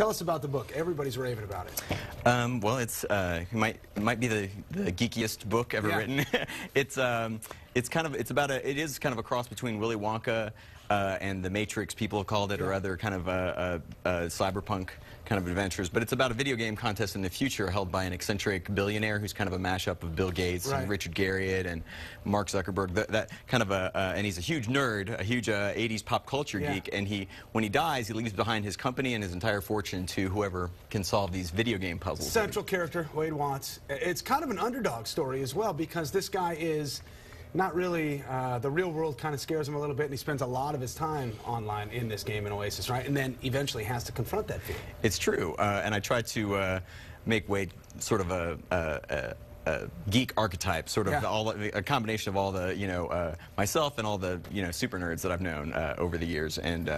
Tell us about the book. Everybody's raving about it. Well, it might be the geekiest book ever written. It is kind of a cross between Willy Wonka and The Matrix, people have called it, or other kind of cyberpunk kind of adventures. But it's about a video game contest in the future held by an eccentric billionaire who's kind of a mashup of Bill Gates and Richard Garriott and Mark Zuckerberg. That kind of and he's a huge nerd, a huge 80s pop culture geek. And when he dies, he leaves behind his company and his entire fortune to whoever can solve these video game puzzles. Central character, Wade Watts. It's kind of an underdog story as well, because this guy is not really, the real world kind of scares him a little bit, and he spends a lot of his time online in this game in Oasis, right? And then eventually has to confront that fear. It's true, and I try to make Wade sort of a geek archetype, sort of a combination of all the, myself and all the, super nerds that I've known over the years, and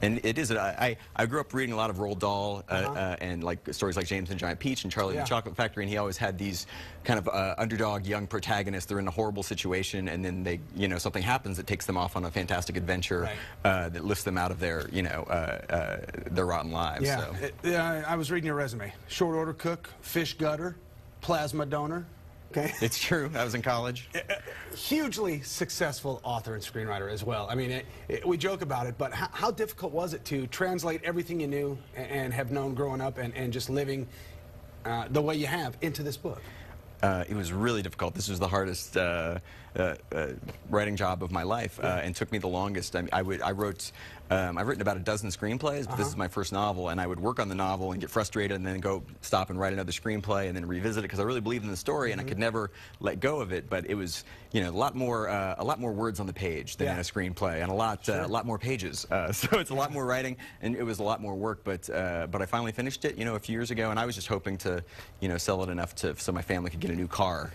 it is. I grew up reading a lot of Roald Dahl and like stories like James and Giant Peach and Charlie and the Chocolate Factory, and he always had these kind of underdog young protagonists. They're in a horrible situation, and then they, something happens that takes them off on a fantastic adventure that lifts them out of their, their rotten lives. Yeah, so. I was reading your resume. Short order cook, fish gutter, plasma donor. Okay. It's true. I was in college. Hugely successful author and screenwriter as well. I mean, we joke about it, but how difficult was it to translate everything you knew and have known growing up and just living the way you have into this book? It was really difficult. This was the hardest writing job of my life, and took me the longest. I've written about a dozen screenplays, but this is my first novel, and I would work on the novel and get frustrated, and then go stop and write another screenplay, and then revisit it because I really believed in the story, and I could never let go of it. But it was, a lot more words on the page than in a screenplay, and a lot more pages. So it's a lot more writing, and it was a lot more work. But I finally finished it, a few years ago, and I was just hoping to, sell it enough so my family could get a new car.